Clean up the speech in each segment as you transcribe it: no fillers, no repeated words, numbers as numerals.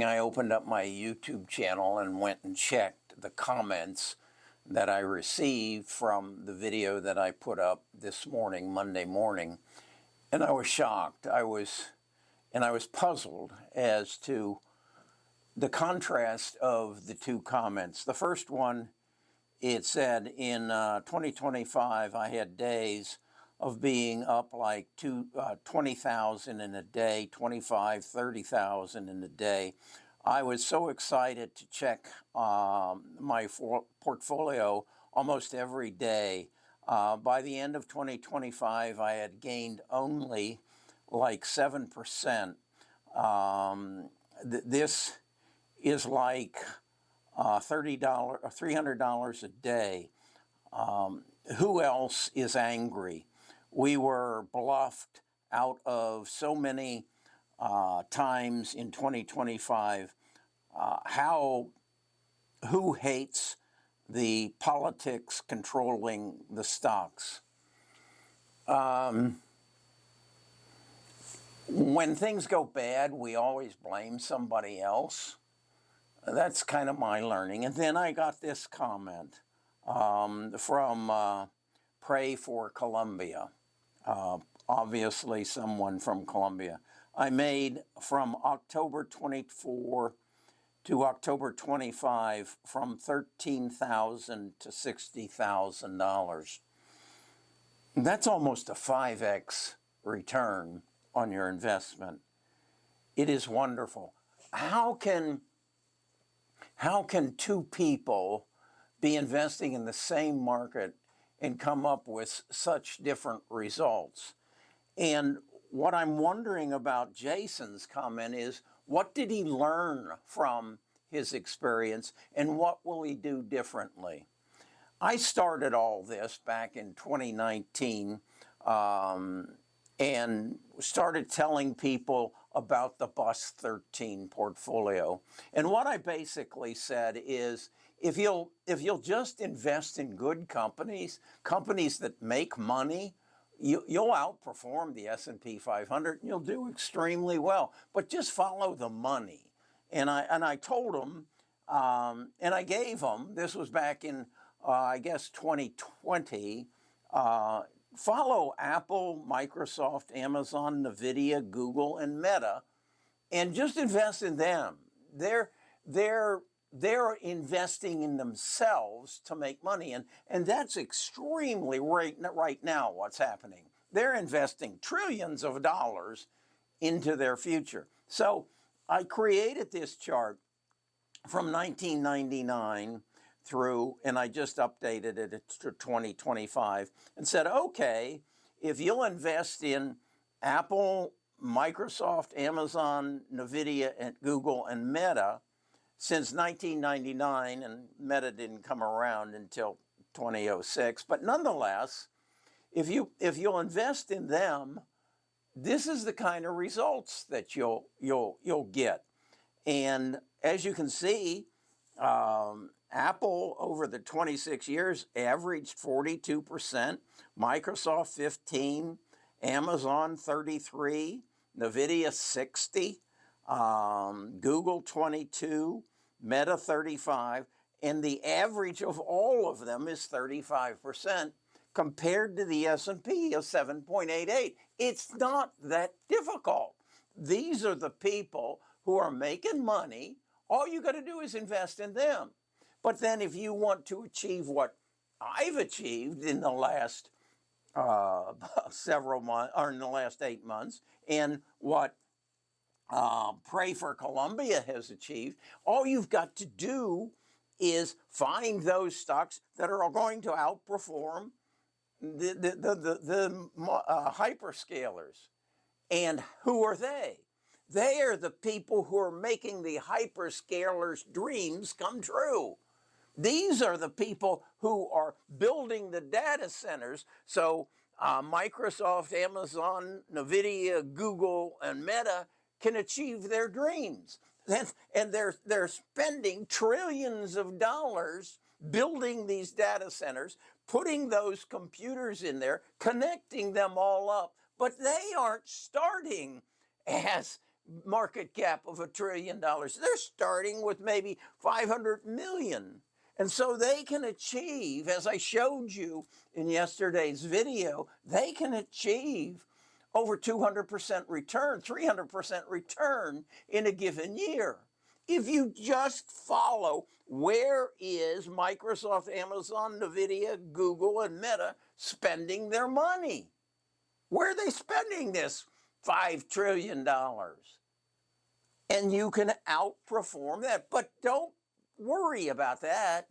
morning I opened up my YouTube channel and went and checked the comments that I received from the video that I put up this morning, Monday morning, and I was shocked. I was puzzled as to the contrast of the two comments. The first one, it said in 2025 I had days of being up like 20,000 in a day, 25, 30,000 in a day. I was so excited to check my portfolio almost every day. By the end of 2025, I had gained only like 7%. This is like $30 or $300 a day. Who else is angry? We were bluffed out of so many times in 2025. Who hates the politics controlling the stocks? When things go bad, we always blame somebody else. That's kind of my learning. And then I got this comment from Pray for Colombia. Obviously someone from Colombia. I made from October 24 to October 25 from $13,000 to $60,000. That's almost a 5x return on your investment. It is wonderful. How can two people be investing in the same market and come up with such different results? And what I'm wondering about Jason's comment is, what did he learn from his experience and what will he do differently? I started all this back in 2019 and started telling people about the Bus 13 portfolio. And what I basically said is, if you'll just invest in good companies that make money, you'll outperform the S&P 500 and you'll do extremely well. But just follow the money. And I told them, and I gave them, this was back in, I guess, 2020, follow Apple, Microsoft, Amazon, NVIDIA, Google, and Meta, and just invest in them. They're investing in themselves to make money, and that's extremely right now what's happening. They're investing trillions of dollars into their future. So I created this chart from 1999 through, and I just updated it to 2025 and said, okay, if you'll invest in Apple, Microsoft, Amazon, NVIDIA, and Google, and Meta, since 1999, and Meta didn't come around until 2006, but nonetheless, if you'll invest in them, this is the kind of results that you'll get. And as you can see, Apple over the 26 years averaged 42%, Microsoft 15%, Amazon 33%, NVIDIA 60%, Google 22%, Meta 35%, and the average of all of them is 35% compared to the S&P of 7.88. It's not that difficult. These are the people who are making money. All you got to do is invest in them. But then if you want to achieve what I've achieved in the last several months, or in the last 8 months, and what Pray for Colombia has achieved, all you've got to do is find those stocks that are going to outperform the hyperscalers. And who are they? They are the people who are making the hyperscalers' dreams come true. These are the people who are building the data centers. So Microsoft, Amazon, NVIDIA, Google, and Meta can achieve their dreams. And they're spending trillions of dollars building these data centers, putting those computers in there, connecting them all up. But they aren't starting as market cap of $1 trillion. They're starting with maybe 500 million. And so they can achieve, as I showed you in yesterday's video, they can achieve over 200% return, 300% return in a given year. If you just follow where is Microsoft, Amazon, Nvidia, Google, and Meta spending their money? Where are they spending this $5 trillion? And you can outperform that. But don't worry about that.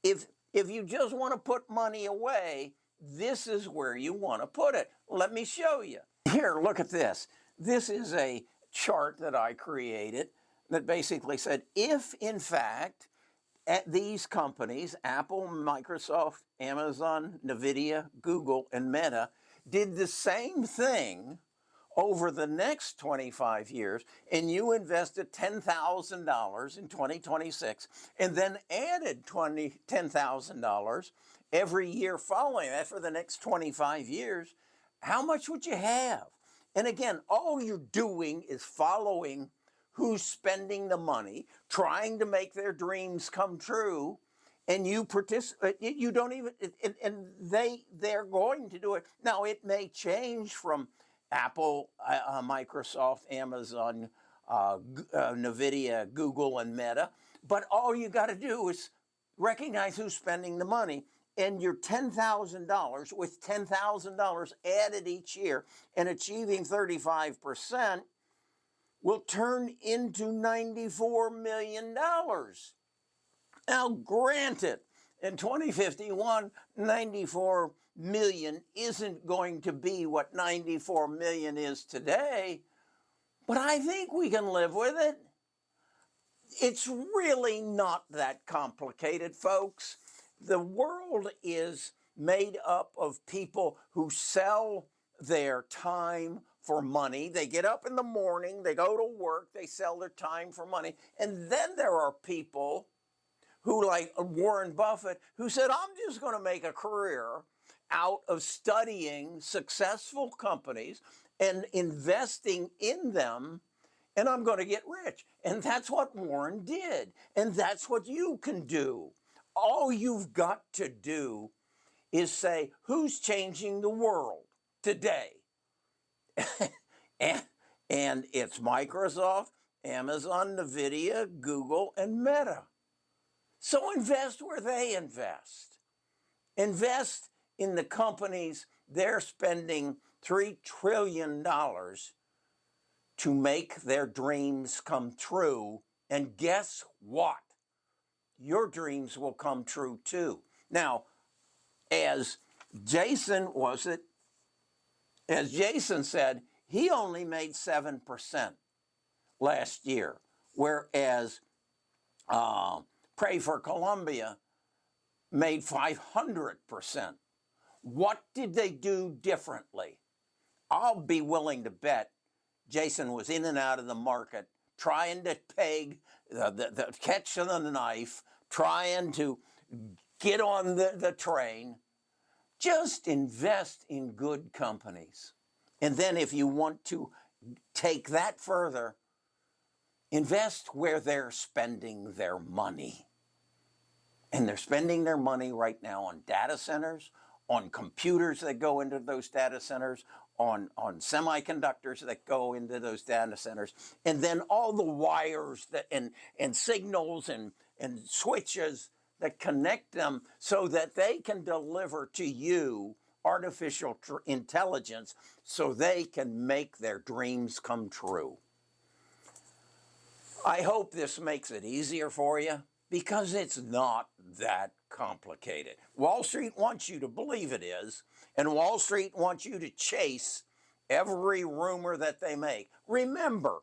If you just want to put money away, this is where you want to put it. Let me show you. Here, look at this. This is a chart that I created that basically said, if in fact at these companies, Apple, Microsoft, Amazon, Nvidia, Google, and Meta, did the same thing over the next 25 years, and you invested $10,000 in 2026, and then added $10,000 every year following that for the next 25 years, how much would you have? And again, all you're doing is following who's spending the money, trying to make their dreams come true, and you participate. You don't even, and they're going to do it. Now, it may change from Apple, Microsoft, Amazon, Nvidia, Google, and Meta, but all you got to do is recognize who's spending the money, and your $10,000 with $10,000 added each year and achieving 35% will turn into $94 million. Now, granted, in 2051, 94 million isn't going to be what 94 million is today, but I think we can live with it. It's really not that complicated, folks. The world is made up of people who sell their time for money. They get up in the morning, they go to work, they sell their time for money. And then there are people who, like Warren Buffett, who said, I'm just going to make a career out of studying successful companies and investing in them, and I'm going to get rich. And that's what Warren did. And that's what you can do. All you've got to do is say, who's changing the world today? and it's Microsoft, Amazon, Nvidia, Google, and Meta. So invest where they invest. Invest in the companies they're spending $3 trillion to make their dreams come true. And guess what? Your dreams will come true too. Now, as Jason said, he only made 7% last year, whereas Pray for Columbia made 500%. What did they do differently? I'll be willing to bet Jason was in and out of the market, trying to peg the catch of the knife, trying to get on the train. Just invest in good companies. And then if you want to take that further, invest where they're spending their money. And they're spending their money right now on data centers, on computers that go into those data centers, on semiconductors that go into those data centers, and then all the wires that and signals and switches that connect them so that they can deliver to you artificial intelligence so they can make their dreams come true. I hope this makes it easier for you, because it's not that complicated. Wall Street wants you to believe it is, and Wall Street wants you to chase every rumor that they make. Remember,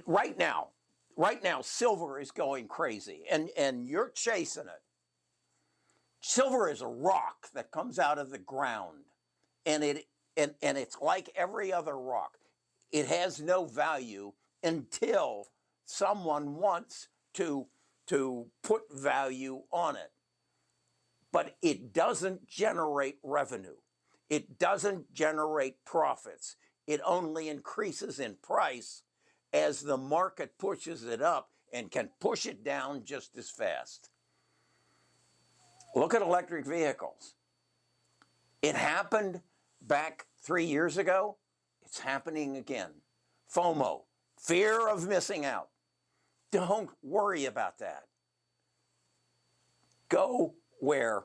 right now, silver is going crazy, and you're chasing it. Silver is a rock that comes out of the ground, and it's like every other rock. It has no value until someone wants to put value on it. But it doesn't generate revenue. It doesn't generate profits. it only increases in price as the market pushes it up and can push it down just as fast. Look at electric vehicles. It happened back 3 years ago. It's happening again. FOMO, fear of missing out. Don't worry about that. Go where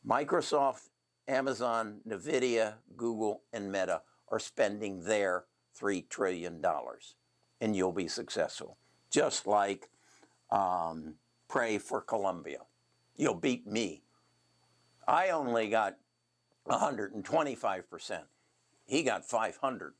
Microsoft, Amazon, Nvidia, Google, and Meta are spending their $3 trillion, and you'll be successful. Just like pray for Colombia. You'll beat me. I only got 125%. He got 500%.